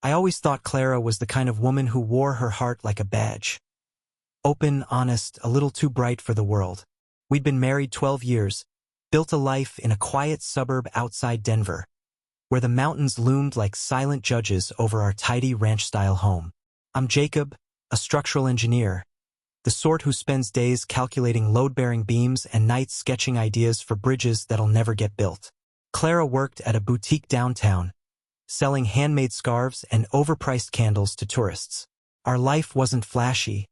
I always thought Clara was the kind of woman who wore her heart like a badge. Open, honest, a little too bright for the world. We'd been married 12 years, built a life in a quiet suburb outside Denver, where the mountains loomed like silent judges over our tidy ranch-style home. I'm Jacob, a structural engineer, the sort who spends days calculating load-bearing beams and nights sketching ideas for bridges that'll never get built. Clara worked at a boutique downtown, selling handmade scarves and overpriced candles to tourists. Our life wasn't flashy,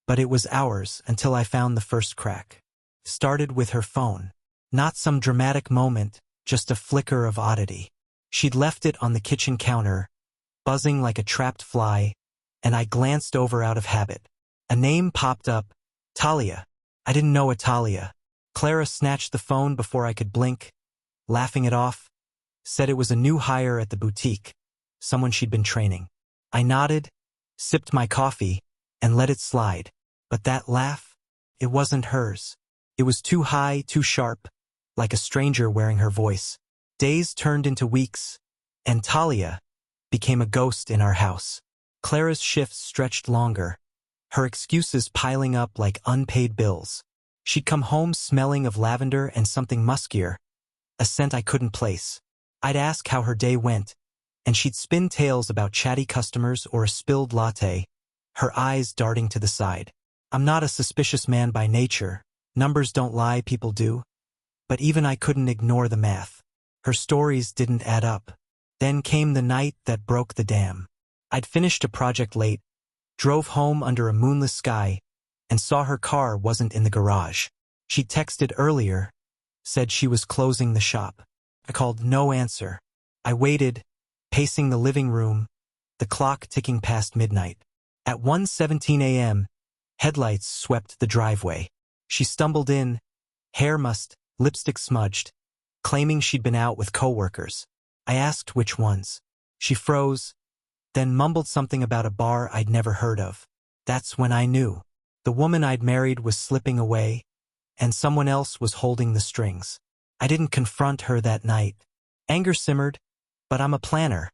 but it was ours until I found the first crack. Started with her phone. Not some dramatic moment, just a flicker of oddity. She'd left it on the kitchen counter, buzzing like a trapped fly, and I glanced over out of habit. A name popped up, Talia. I didn't know a Talia. Clara snatched the phone before I could blink, laughing it off, said it was a new hire at the boutique, someone she'd been training. I nodded, sipped my coffee, and let it slide. But that laugh, it wasn't hers. It was too high, too sharp, like a stranger wearing her voice. Days turned into weeks, and Talia became a ghost in our house. Clara's shifts stretched longer, her excuses piling up like unpaid bills. She'd come home smelling of lavender and something muskier, a scent I couldn't place. I'd ask how her day went, and she'd spin tales about chatty customers or a spilled latte, her eyes darting to the side. I'm not a suspicious man by nature. Numbers don't lie, people do. But even I couldn't ignore the math. Her stories didn't add up. Then came the night that broke the dam. I'd finished a project late, drove home under a moonless sky, and saw her car wasn't in the garage. She texted earlier, said she was closing the shop. I called, no answer. I waited, pacing the living room, the clock ticking past midnight. At 1:17 a.m., headlights swept the driveway. She stumbled in, hair mussed, lipstick smudged, claiming she'd been out with coworkers. I asked which ones. She froze, then mumbled something about a bar I'd never heard of. That's when I knew. The woman I'd married was slipping away, and someone else was holding the strings. I didn't confront her that night. Anger simmered, but I'm a planner.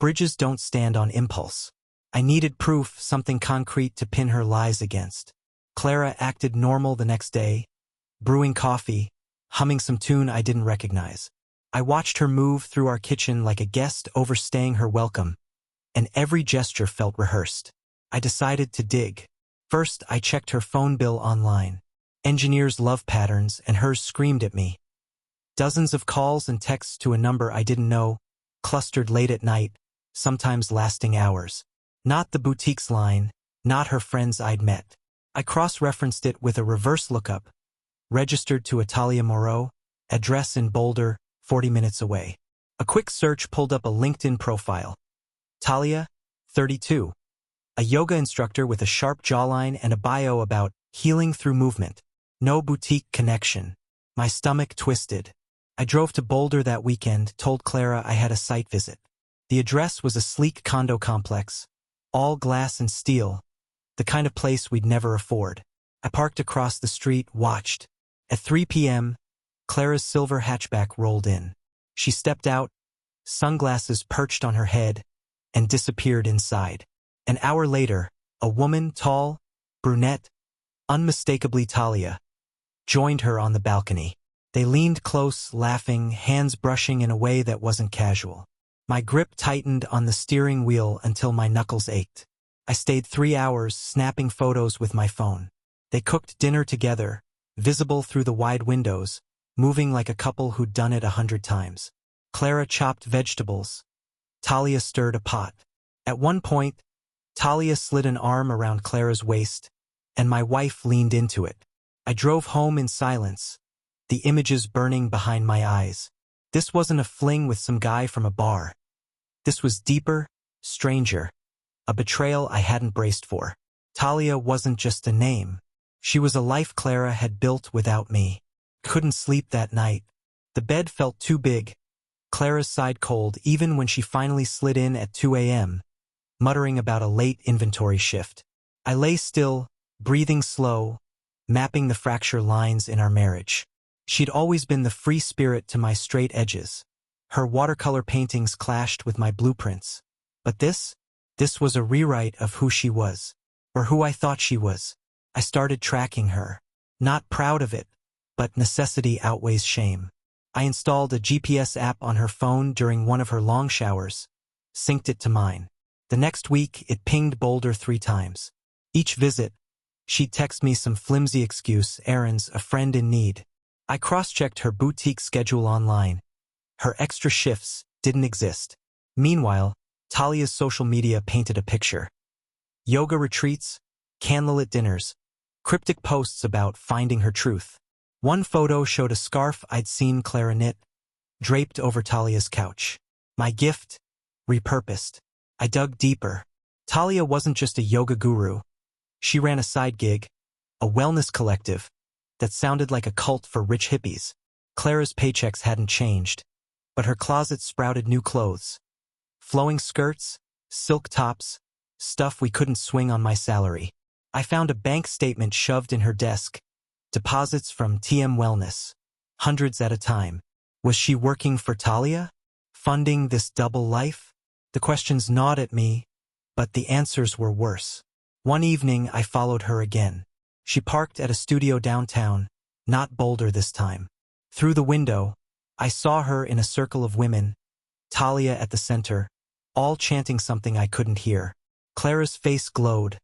Bridges don't stand on impulse. I needed proof, something concrete to pin her lies against. Clara acted normal the next day, brewing coffee, humming some tune I didn't recognize. I watched her move through our kitchen like a guest overstaying her welcome, and every gesture felt rehearsed. I decided to dig. First, I checked her phone bill online. Engineers love patterns, and hers screamed at me. Dozens of calls and texts to a number I didn't know, clustered late at night, sometimes lasting hours. Not the boutique's line, not her friends I'd met. I cross-referenced it with a reverse lookup, registered to Talia Moreau, address in Boulder, 40 minutes away. A quick search pulled up a LinkedIn profile. Talia, 32. A yoga instructor with a sharp jawline and a bio about healing through movement. No boutique connection. My stomach twisted. I drove to Boulder that weekend, told Clara I had a site visit. The address was a sleek condo complex, all glass and steel, the kind of place we'd never afford. I parked across the street, watched. At 3 p.m., Clara's silver hatchback rolled in. She stepped out, sunglasses perched on her head, and disappeared inside. An hour later, a woman, tall, brunette, unmistakably Talia, joined her on the balcony. They leaned close, laughing, hands brushing in a way that wasn't casual. My grip tightened on the steering wheel until my knuckles ached. I stayed 3 hours, snapping photos with my phone. They cooked dinner together, visible through the wide windows, moving like a couple who'd done it 100 times. Clara chopped vegetables. Talia stirred a pot. At one point, Talia slid an arm around Clara's waist, and my wife leaned into it. I drove home in silence, the images burning behind my eyes. This wasn't a fling with some guy from a bar. This was deeper, stranger, a betrayal I hadn't braced for. Talia wasn't just a name. She was a life Clara had built without me. Couldn't sleep that night. The bed felt too big. Clara's sighed cold even when she finally slid in at 2 a.m., muttering about a late inventory shift. I lay still, breathing slow, mapping the fracture lines in our marriage. She'd always been the free spirit to my straight edges. Her watercolor paintings clashed with my blueprints. But this was a rewrite of who she was, or who I thought she was. I started tracking her. Not proud of it, but necessity outweighs shame. I installed a GPS app on her phone during one of her long showers, synced it to mine. The next week, it pinged Boulder 3 times. Each visit, she'd text me some flimsy excuse, errands, a friend in need. I cross-checked her boutique schedule online. Her extra shifts didn't exist. Meanwhile, Talia's social media painted a picture. Yoga retreats, candlelit dinners, cryptic posts about finding her truth. One photo showed a scarf I'd seen Clara knit, draped over Talia's couch. My gift, repurposed. I dug deeper. Talia wasn't just a yoga guru. She ran a side gig, a wellness collective, that sounded like a cult for rich hippies. Clara's paychecks hadn't changed, but her closet sprouted new clothes. Flowing skirts, silk tops, stuff we couldn't swing on my salary. I found a bank statement shoved in her desk. Deposits from TM Wellness. Hundreds at a time. Was she working for Talia? Funding this double life? The questions gnawed at me, but the answers were worse. One evening, I followed her again. She parked at a studio downtown, not Boulder this time. Through the window, I saw her in a circle of women, Talia at the center, all chanting something I couldn't hear. Clara's face glowed,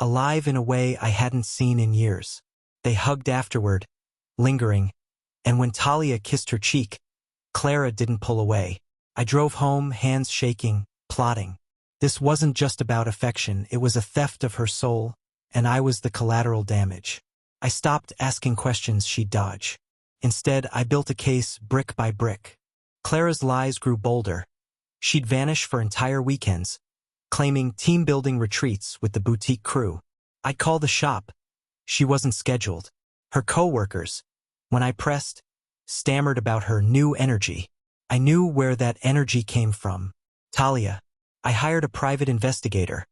alive in a way I hadn't seen in years. They hugged afterward, lingering, and when Talia kissed her cheek, Clara didn't pull away. I drove home, hands shaking, plotting. This wasn't just about affection, it was a theft of her soul, and I was the collateral damage. I stopped asking questions she'd dodge. Instead, I built a case brick by brick. Clara's lies grew bolder. She'd vanish for entire weekends, claiming team-building retreats with the boutique crew. I'd call the shop. She wasn't scheduled. Her co-workers, when I pressed, stammered about her new energy. I knew where that energy came from. Talia. I hired a private investigator,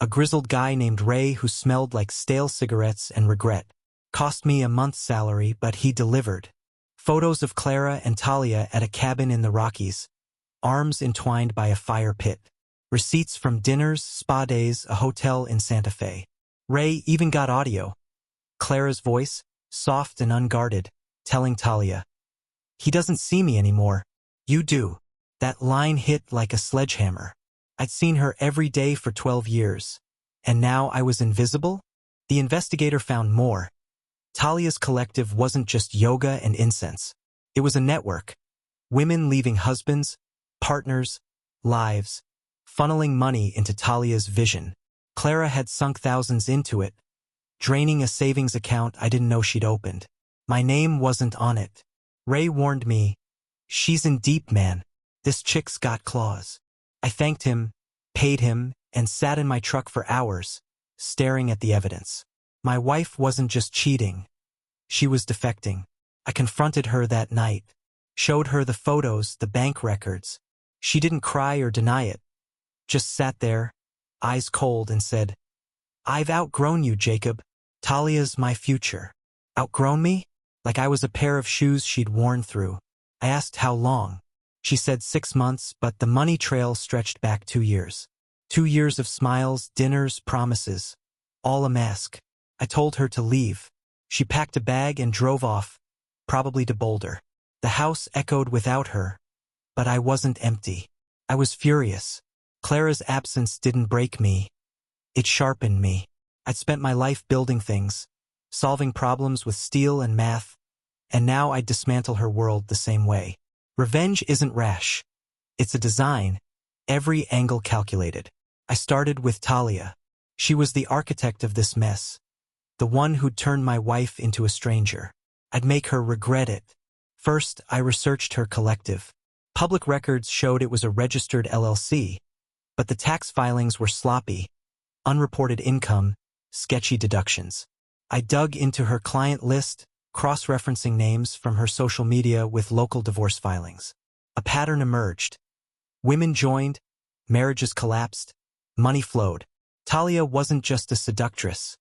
a grizzled guy named Ray who smelled like stale cigarettes and regret. Cost me a month's salary, but he delivered. Photos of Clara and Talia at a cabin in the Rockies, arms entwined by a fire pit. Receipts from dinners, spa days, a hotel in Santa Fe. Ray even got audio. Clara's voice, soft and unguarded, telling Talia, "He doesn't see me anymore. You do." That line hit like a sledgehammer. I'd seen her every day for 12 years. And now I was invisible? The investigator found more. Talia's collective wasn't just yoga and incense. It was a network. Women leaving husbands, partners, lives, funneling money into Talia's vision. Clara had sunk thousands into it, draining a savings account I didn't know she'd opened. My name wasn't on it. Ray warned me, "She's in deep, man. This chick's got claws." I thanked him, paid him, and sat in my truck for hours, staring at the evidence. My wife wasn't just cheating. She was defecting. I confronted her that night, showed her the photos, the bank records. She didn't cry or deny it, just sat there, eyes cold, and said, "I've outgrown you, Jacob. Talia's my future." Outgrown me? Like I was a pair of shoes she'd worn through. I asked how long. She said 6 months, but the money trail stretched back 2 years. 2 years of smiles, dinners, promises. All a mask. I told her to leave. She packed a bag and drove off, probably to Boulder. The house echoed without her, but I wasn't empty. I was furious. Clara's absence didn't break me. It sharpened me. I'd spent my life building things, solving problems with steel and math, and now I'd dismantle her world the same way. Revenge isn't rash. It's a design, every angle calculated. I started with Talia. She was the architect of this mess, the one who'd turned my wife into a stranger. I'd make her regret it. First, I researched her collective. Public records showed it was a registered LLC, but the tax filings were sloppy, unreported income, sketchy deductions. I dug into her client list, cross-referencing names from her social media with local divorce filings. A pattern emerged. Women joined, marriages collapsed, money flowed. Talia wasn't just a seductress.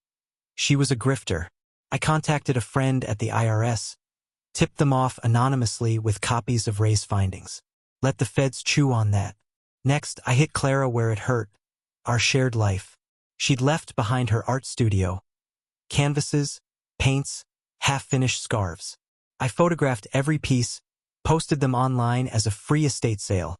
She was a grifter. I contacted a friend at the IRS, tipped them off anonymously with copies of Ray's findings. Let the feds chew on that. Next, I hit Clara where it hurt, our shared life. She'd left behind her art studio, canvases, paints, half-finished scarves. I photographed every piece, posted them online as a free estate sale,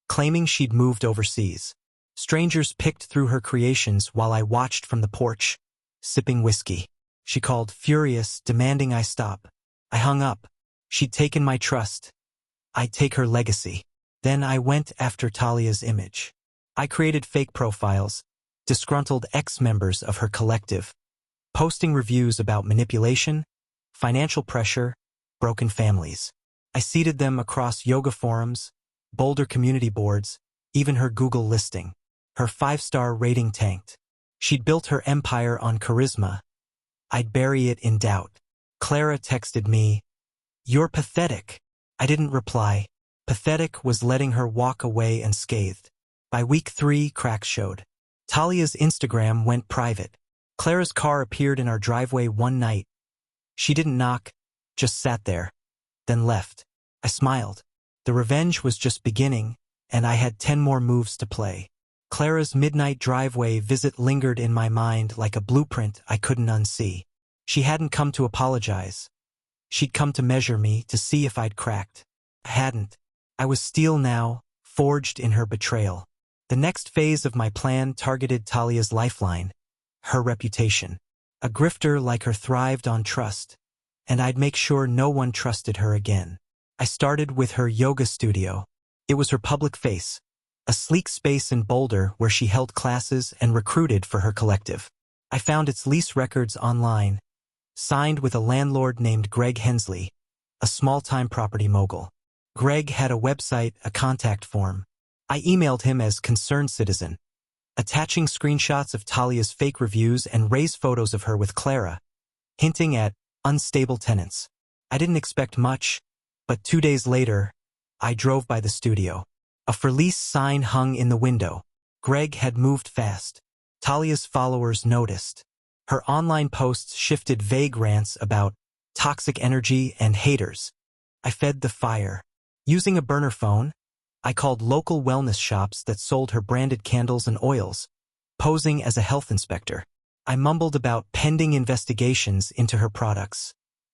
claiming she'd moved overseas. Strangers picked through her creations while I watched from the porch, sipping whiskey. She called, furious, demanding I stop. I hung up. She'd taken my trust. I'd take her legacy. Then I went after Talia's image. I created fake profiles, disgruntled ex-members of her collective, posting reviews about manipulation, financial pressure, broken families. I seeded them across yoga forums, Boulder community boards, even her Google listing. Her 5-star rating tanked. She'd built her empire on charisma. I'd bury it in doubt. Clara texted me, "You're pathetic." I didn't reply. Pathetic was letting her walk away unscathed. By week 3, cracks showed. Talia's Instagram went private. Clara's car appeared in our driveway one night. She didn't knock, just sat there, then left. I smiled. The revenge was just beginning, and I had 10 more moves to play. Clara's midnight driveway visit lingered in my mind like a blueprint I couldn't unsee. She hadn't come to apologize. She'd come to measure me, to see if I'd cracked. I hadn't. I was steel now, forged in her betrayal. The next phase of my plan targeted Talia's lifeline, her reputation. A grifter like her thrived on trust, and I'd make sure no one trusted her again. I started with her yoga studio. It was her public face, a sleek space in Boulder where she held classes and recruited for her collective. I found its lease records online, signed with a landlord named Greg Hensley, a small-time property mogul. Greg had a website, a contact form. I emailed him as concerned citizen, attaching screenshots of Talia's fake reviews and raised photos of her with Clara, hinting at unstable tenants. I didn't expect much, but 2 days later, I drove by the studio. A for lease sign hung in the window. Greg had moved fast. Talia's followers noticed. Her online posts shifted vague rants about toxic energy and haters. I fed the fire. Using a burner phone, I called local wellness shops that sold her branded candles and oils, posing as a health inspector. I mumbled about pending investigations into her products.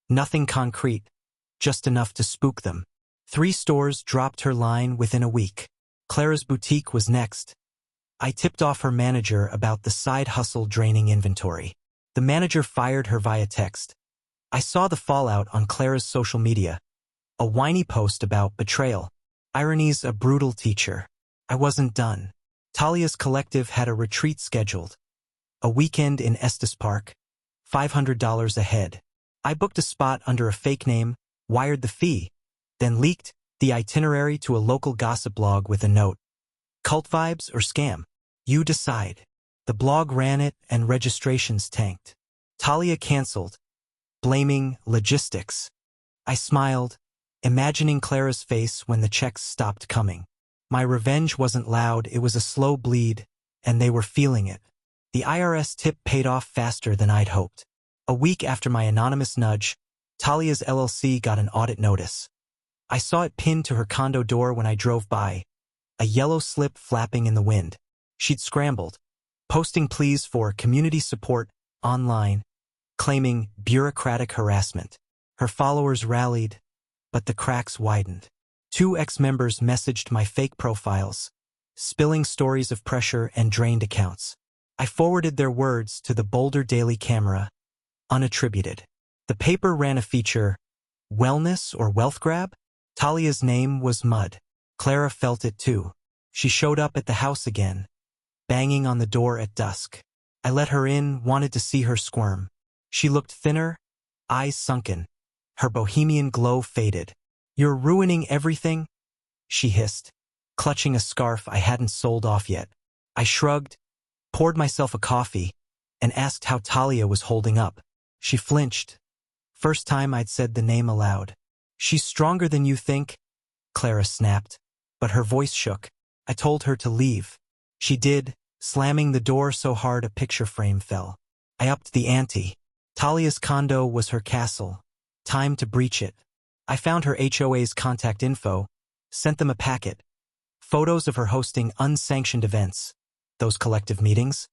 Nothing concrete, just enough to spook them. 3 stores dropped her line within a week. Clara's boutique was next. I tipped off her manager about the side hustle draining inventory. The manager fired her via text. I saw the fallout on Clara's social media. A whiny post about betrayal. Irony's a brutal teacher. I wasn't done. Talia's collective had a retreat scheduled. A weekend in Estes Park. $500 a head. I booked a spot under a fake name, wired the fee, then leaked the itinerary to a local gossip blog with a note. Cult vibes or scam? You decide. The blog ran it and registrations tanked. Talia canceled, blaming logistics. I smiled, imagining Clara's face when the checks stopped coming. My revenge wasn't loud, it was a slow bleed, and they were feeling it. The IRS tip paid off faster than I'd hoped. A week after my anonymous nudge, Talia's LLC got an audit notice. I saw it pinned to her condo door when I drove by, a yellow slip flapping in the wind. She'd scrambled, posting pleas for community support online, claiming bureaucratic harassment. Her followers rallied, but the cracks widened. 2 ex-members messaged my fake profiles, spilling stories of pressure and drained accounts. I forwarded their words to the Boulder Daily Camera, unattributed. The paper ran a feature, Wellness or Wealth Grab? Talia's name was mud. Clara felt it too. She showed up at the house again, banging on the door at dusk. I let her in, wanted to see her squirm. She looked thinner, eyes sunken. Her bohemian glow faded. "You're ruining everything," she hissed, clutching a scarf I hadn't sold off yet. I shrugged, poured myself a coffee, and asked how Talia was holding up. She flinched. First time I'd said the name aloud. "She's stronger than you think," Clara snapped, but her voice shook. I told her to leave. She did, slamming the door so hard a picture frame fell. I upped the ante. Talia's condo was her castle. Time to breach it. I found her HOA's contact info, sent them a packet, Photos of her hosting unsanctioned events. Those collective meetings.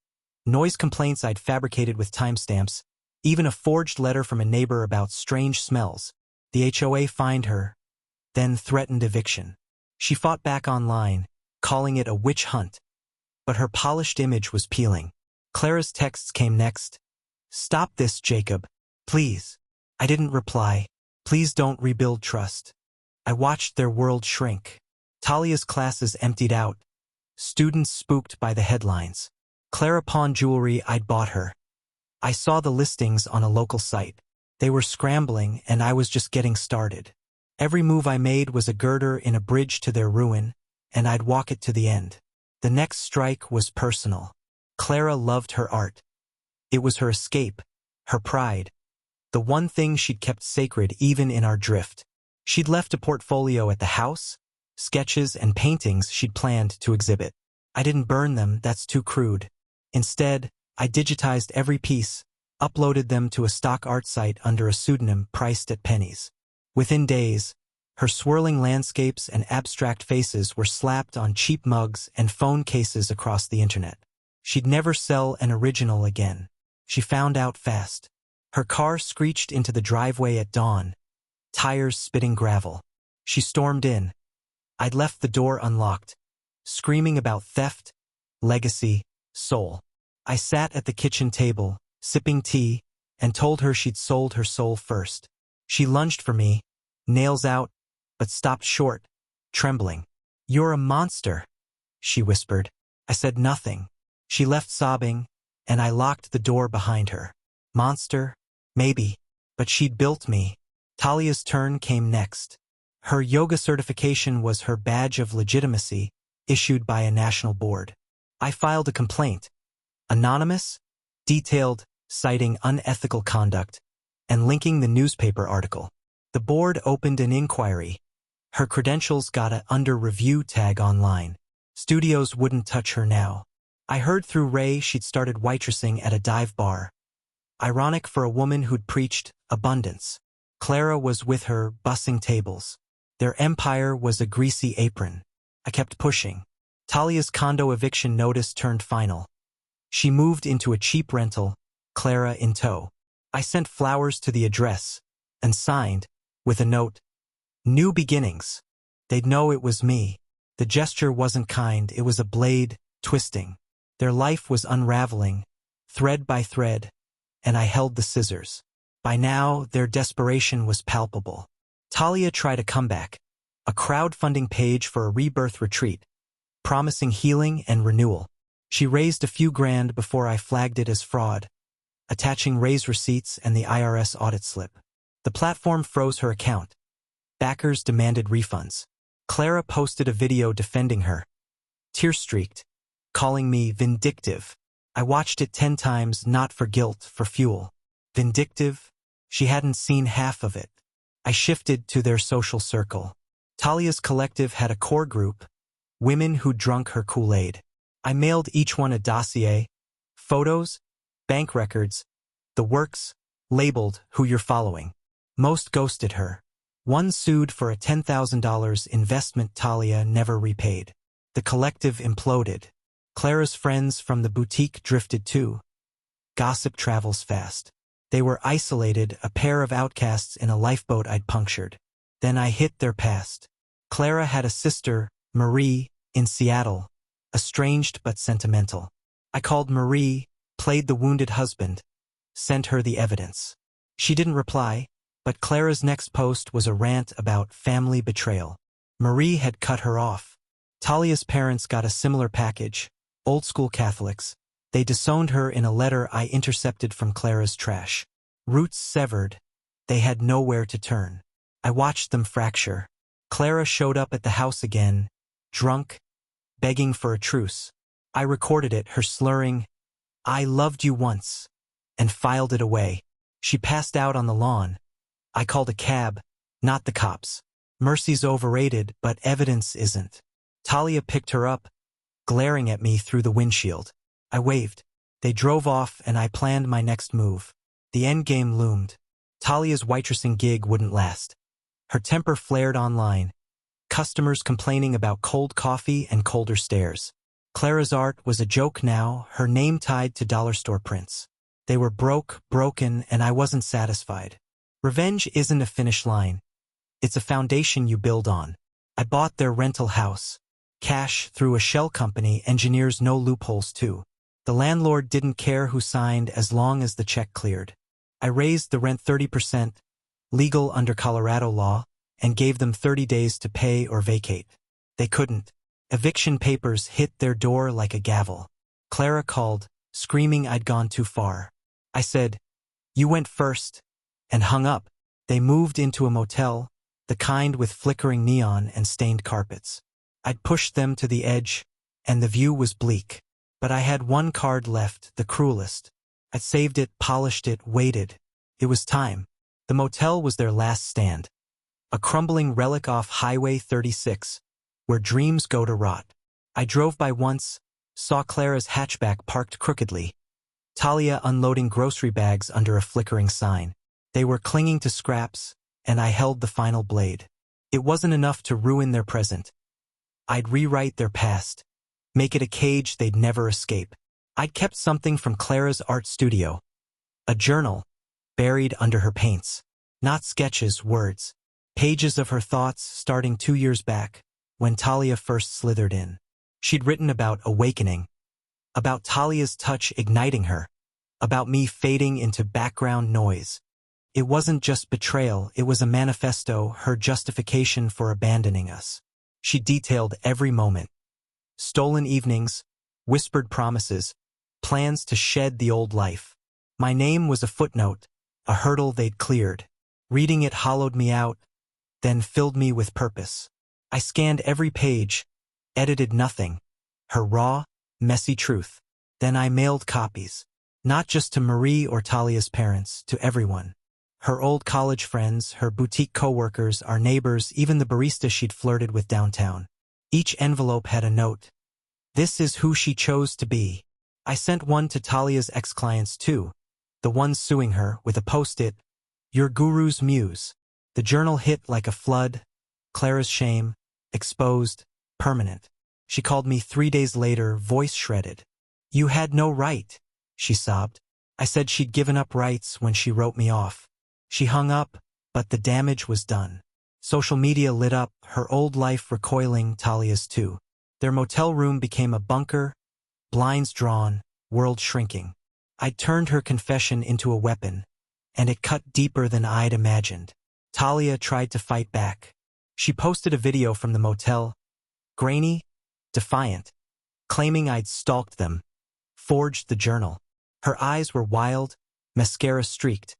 Noise complaints I'd fabricated with timestamps. Even a forged letter from a neighbor about strange smells. The HOA fined her, then threatened eviction. She fought back online, calling it a witch hunt. But her polished image was peeling. Clara's texts came next. "Stop this, Jacob. Please." I didn't reply. "Please don't rebuild trust." I watched their world shrink. Talia's classes emptied out. Students spooked by the headlines. Clara pawned jewelry I'd bought her. I saw the listings on a local site. They were scrambling, and I was just getting started. Every move I made was a girder in a bridge to their ruin, and I'd walk it to the end. The next strike was personal. Clara loved her art. It was her escape, her pride, the one thing she'd kept sacred even in our drift. She'd left a portfolio at the house, sketches and paintings she'd planned to exhibit. I didn't burn them, that's too crude. Instead, I digitized every piece, uploaded them to a stock art site under a pseudonym priced at pennies. Within days, her swirling landscapes and abstract faces were slapped on cheap mugs and phone cases across the internet. She'd never sell an original again. She found out fast. Her car screeched into the driveway at dawn, tires spitting gravel. She stormed in. I'd left the door unlocked, screaming about theft, legacy, soul. I sat at the kitchen table, sipping tea, and told her she'd sold her soul first. She lunged for me, nails out, but stopped short, trembling. "You're a monster," she whispered. I said nothing. She left sobbing, and I locked the door behind her. Monster? Maybe. But she'd built me. Talia's turn came next. Her yoga certification was her badge of legitimacy, issued by a national board. I filed a complaint. Anonymous, detailed, citing unethical conduct, and linking the newspaper article. The board opened an inquiry. Her credentials got a under review tag online. Studios wouldn't touch her now. I heard through Ray she'd started waitressing at a dive bar. Ironic for a woman who'd preached abundance. Clara was with her, bussing tables. Their empire was a greasy apron. I kept pushing. Talia's condo eviction notice turned final. She moved into a cheap rental, Clara in tow. I sent flowers to the address and signed, with a note, "New beginnings." They'd know it was me. The gesture wasn't kind, it was a blade, twisting. Their life was unraveling, thread by thread, and I held the scissors. By now, their desperation was palpable. Talia tried a comeback, a crowdfunding page for a rebirth retreat, promising healing and renewal. She raised a few grand before I flagged it as fraud, attaching Ray's receipts and the IRS audit slip. The platform froze her account. Backers demanded refunds. Clara posted a video defending her, tear-streaked, calling me vindictive. I watched it 10 times, not for guilt, for fuel. Vindictive? She hadn't seen half of it. I shifted to their social circle. Talia's collective had a core group, women who drunk her Kool-Aid. I mailed each one a dossier, photos, bank records, the works, labeled who you're following. Most ghosted her. One sued for a $10,000 investment Talia never repaid. The collective imploded. Clara's friends from the boutique drifted too. Gossip travels fast. They were isolated, a pair of outcasts in a lifeboat I'd punctured. Then I hit their past. Clara had a sister, Marie, in Seattle, estranged but sentimental. I called Marie, played the wounded husband, sent her the evidence. She didn't reply, but Clara's next post was a rant about family betrayal. Marie had cut her off. Talia's parents got a similar package, old-school Catholics. They disowned her in a letter I intercepted from Clara's trash. Roots severed, they had nowhere to turn. I watched them fracture. Clara showed up at the house again, drunk, begging for a truce. I recorded it, her slurring, "I loved you once," and filed it away. She passed out on the lawn. I called a cab, not the cops. Mercy's overrated, but evidence isn't. Talia picked her up, glaring at me through the windshield. I waved. They drove off, and I planned my next move. The endgame loomed. Talia's waitressing gig wouldn't last. Her temper flared online. customers complaining about cold coffee and colder stares. Clara's art was a joke now, her name tied to dollar store prints. They were broken, and I wasn't satisfied. Revenge isn't a finish line. It's a foundation you build on. I bought their rental house. Cash through a shell company, engineers no loopholes too. The landlord didn't care who signed as long as the check cleared. I raised the rent 30%, legal under Colorado law, and gave them 30 days to pay or vacate. They couldn't. Eviction papers hit their door like a gavel. Clara called, screaming I'd gone too far. I said, "You went first," and hung up. They moved into a motel, the kind with flickering neon and stained carpets. I'd pushed them to the edge, and the view was bleak. But I had one card left, the cruelest. I'd saved it, polished it, waited. It was time. The motel was their last stand. A crumbling relic off Highway 36, where dreams go to rot. I drove by once, saw Clara's hatchback parked crookedly. Talia unloading grocery bags under a flickering sign. They were clinging to scraps, and I held the final blade. It wasn't enough to ruin their present. I'd rewrite their past, make it a cage they'd never escape. I'd kept something from Clara's art studio. A journal, buried under her paints. Not sketches, words. Pages of her thoughts starting 2 years back, when Talia first slithered in. She'd written about awakening, about Talia's touch igniting her, about me fading into background noise. It wasn't just betrayal, it was a manifesto, her justification for abandoning us. She detailed every moment. Stolen evenings, whispered promises, plans to shed the old life. My name was a footnote, a hurdle they'd cleared. Reading it hollowed me out, then filled me with purpose. I scanned every page, edited nothing. Her raw, messy truth. Then I mailed copies. Not just to Marie or Talia's parents, to everyone. Her old college friends, her boutique coworkers, our neighbors, even the barista she'd flirted with downtown. Each envelope had a note. This is who she chose to be. I sent one to Talia's ex-clients too, the ones suing her, with a post-it, "Your guru's muse." The journal hit like a flood. Clara's shame, exposed, permanent. She called me 3 days later, voice shredded. "You had no right," she sobbed. I said she'd given up rights when she wrote me off. She hung up, but the damage was done. Social media lit up, her old life recoiling, Talia's too. Their motel room became a bunker, blinds drawn, world shrinking. I'd turned her confession into a weapon, and it cut deeper than I'd imagined. Talia tried to fight back. She posted a video from the motel, grainy, defiant, claiming I'd stalked them, forged the journal. Her eyes were wild, mascara streaked,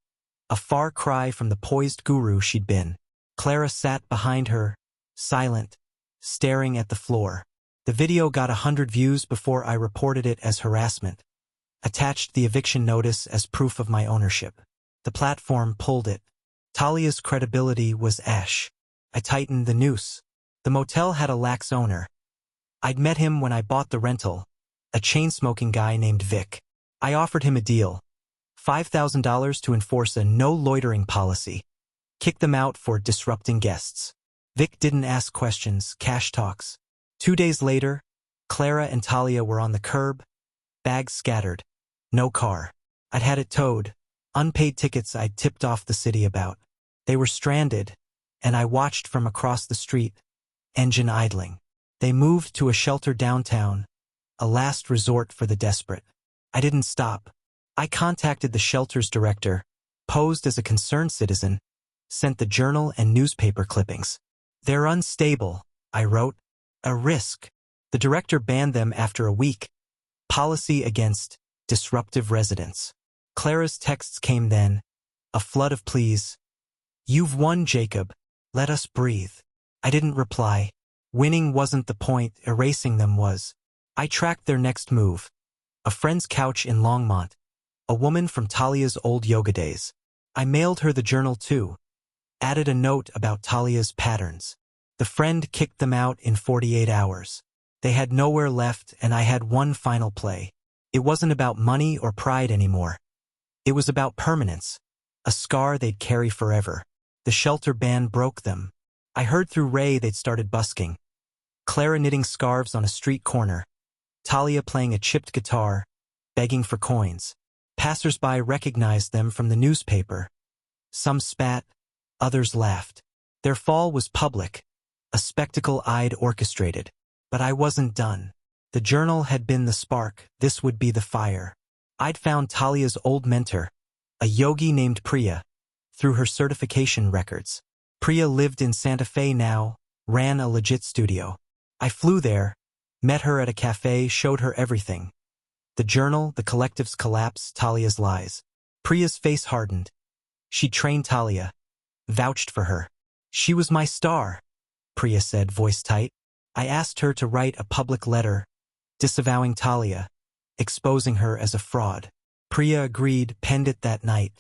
a far cry from the poised guru she'd been. Clara sat behind her, silent, staring at the floor. The video got 100 views before I reported it as harassment. Attached the eviction notice as proof of my ownership. The platform pulled it. Talia's credibility was ash. I tightened the noose. The motel had a lax owner. I'd met him when I bought the rental, a chain-smoking guy named Vic. I offered him a deal, $5,000 to enforce a no-loitering policy, kick them out for disrupting guests. Vic didn't ask questions, cash talks. 2 days later, Clara and Talia were on the curb, bags scattered, no car. I'd had it towed, unpaid tickets I'd tipped off the city about. They were stranded, and I watched from across the street, engine idling. They moved to a shelter downtown, a last resort for the desperate. I didn't stop. I contacted the shelter's director, posed as a concerned citizen, sent the journal and newspaper clippings. "They're unstable," I wrote. "A risk." The director banned them after a week. Policy against disruptive residents. Clara's texts came then, a flood of pleas. "You've won, Jacob. Let us breathe." I didn't reply. Winning wasn't the point, erasing them was. I tracked their next move. A friend's couch in Longmont. A woman from Talia's old yoga days. I mailed her the journal too. Added a note about Talia's patterns. The friend kicked them out in 48 hours. They had nowhere left, and I had one final play. It wasn't about money or pride anymore. It was about permanence. A scar they'd carry forever. The shelter ban broke them. I heard through Ray they'd started busking. Clara knitting scarves on a street corner. Talia playing a chipped guitar, begging for coins. Passers-by recognized them from the newspaper. Some spat, others laughed. Their fall was public, a spectacle I'd orchestrated. But I wasn't done. The journal had been the spark, this would be the fire. I'd found Talia's old mentor, a yogi named Priya, through her certification records. Priya lived in Santa Fe now, ran a legit studio. I flew there, met her at a cafe, showed her everything. The journal, the collective's collapse, Talia's lies. Priya's face hardened. She trained Talia, vouched for her. She was my star, Priya said, voice tight. I asked her to write a public letter, disavowing Talia, exposing her as a fraud. Priya agreed, penned it that night.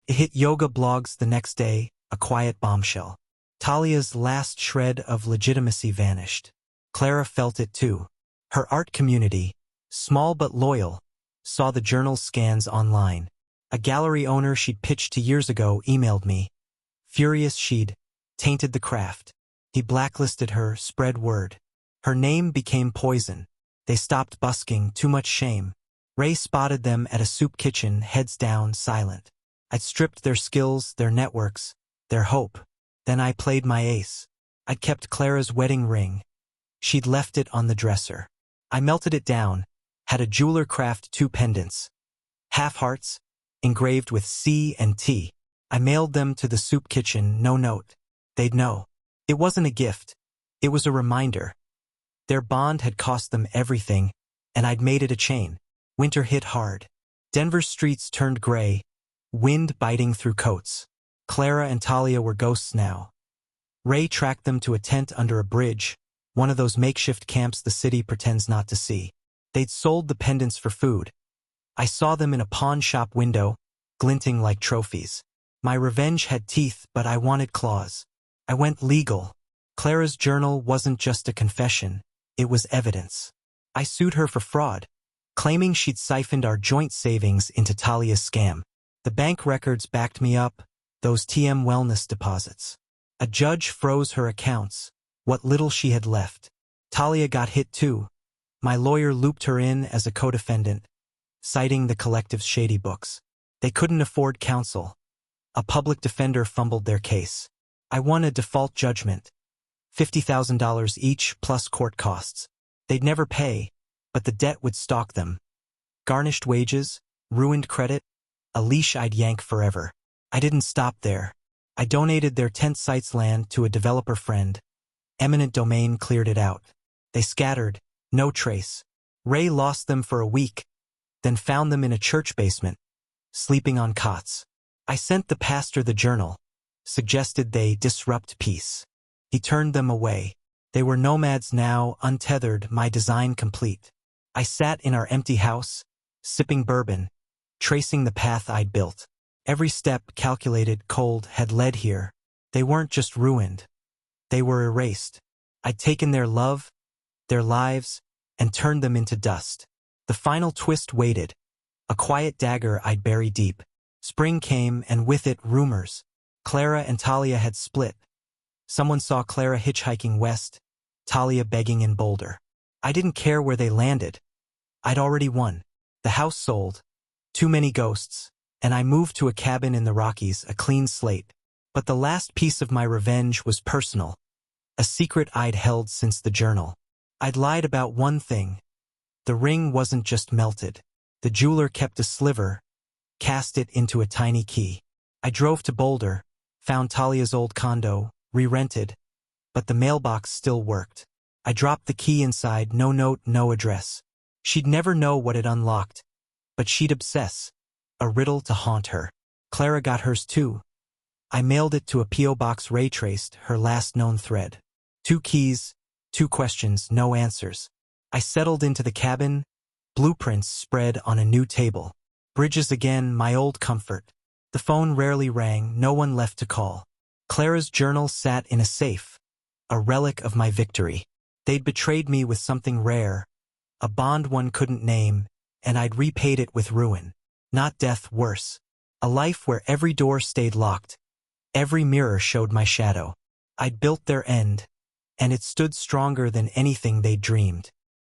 It hit yoga blogs the next day, a quiet bombshell. Talia's last shred of legitimacy vanished. Clara felt it too. Her art community, small but loyal, saw the journal's scans online. A gallery owner she'd pitched to years ago emailed me. Furious she'd tainted the craft. He blacklisted her, spread word. Her name became poison. They stopped busking, too much shame. Ray spotted them at a soup kitchen, heads down, silent. I'd stripped their skills, their networks, their hope. Then I played my ace. I'd kept Clara's wedding ring. She'd left it on the dresser. I melted it down, had a jeweler craft 2 pendants. Half hearts, engraved with C and T. I mailed them to the soup kitchen, no note. They'd know. It wasn't a gift. It was a reminder. Their bond had cost them everything, and I'd made it a chain. Winter hit hard. Denver's streets turned gray, wind biting through coats. Clara and Talia were ghosts now. Ray tracked them to a tent under a bridge, one of those makeshift camps the city pretends not to see. They'd sold the pendants for food. I saw them in a pawn shop window, glinting like trophies. My revenge had teeth, but I wanted claws. I went legal. Clara's journal wasn't just a confession, it was evidence. I sued her for fraud, claiming she'd siphoned our joint savings into Talia's scam. The bank records backed me up, those TM wellness deposits. A judge froze her accounts, what little she had left. Talia got hit too. My lawyer looped her in as a co-defendant, citing the collective's shady books. They couldn't afford counsel. A public defender fumbled their case. I won a default judgment, $50,000 each plus court costs. They'd never pay, but the debt would stalk them. Garnished wages, ruined credit, a leash I'd yank forever. I didn't stop there. I donated their tent site's land to a developer friend. Eminent domain cleared it out. They scattered, no trace. Ray lost them for a week, then found them in a church basement, sleeping on cots. I sent the pastor the journal, suggested they disrupt peace. He turned them away. They were nomads now, untethered, my design complete. I sat in our empty house, sipping bourbon, tracing the path I'd built. Every step, calculated, cold, had led here. They weren't just ruined. They were erased. I'd taken their love, their lives, and turned them into dust. The final twist waited, a quiet dagger I'd bury deep. Spring came, and with it, rumors. Clara and Talia had split. Someone saw Clara hitchhiking west, Talia begging in Boulder. I didn't care where they landed. I'd already won. The house sold, too many ghosts, and I moved to a cabin in the Rockies, a clean slate. But the last piece of my revenge was personal, a secret I'd held since the journal. I'd lied about one thing. The ring wasn't just melted. The jeweler kept a sliver, cast it into a tiny key. I drove to Boulder, found Talia's old condo, re-rented, but the mailbox still worked. I dropped the key inside, no note, no address. She'd never know what it unlocked, but she'd obsess, a riddle to haunt her. Clara got hers too. I mailed it to a P.O. box Ray traced, her last known thread. 2 keys, 2 questions, no answers. I settled into the cabin, blueprints spread on a new table. Bridges again, my old comfort. The phone rarely rang, no one left to call. Clara's journal sat in a safe, a relic of my victory. They'd betrayed me with something rare, a bond one couldn't name, and I'd repaid it with ruin. Not death, worse. A life where every door stayed locked, every mirror showed my shadow. I'd built their end, and it stood stronger than anything they dreamed.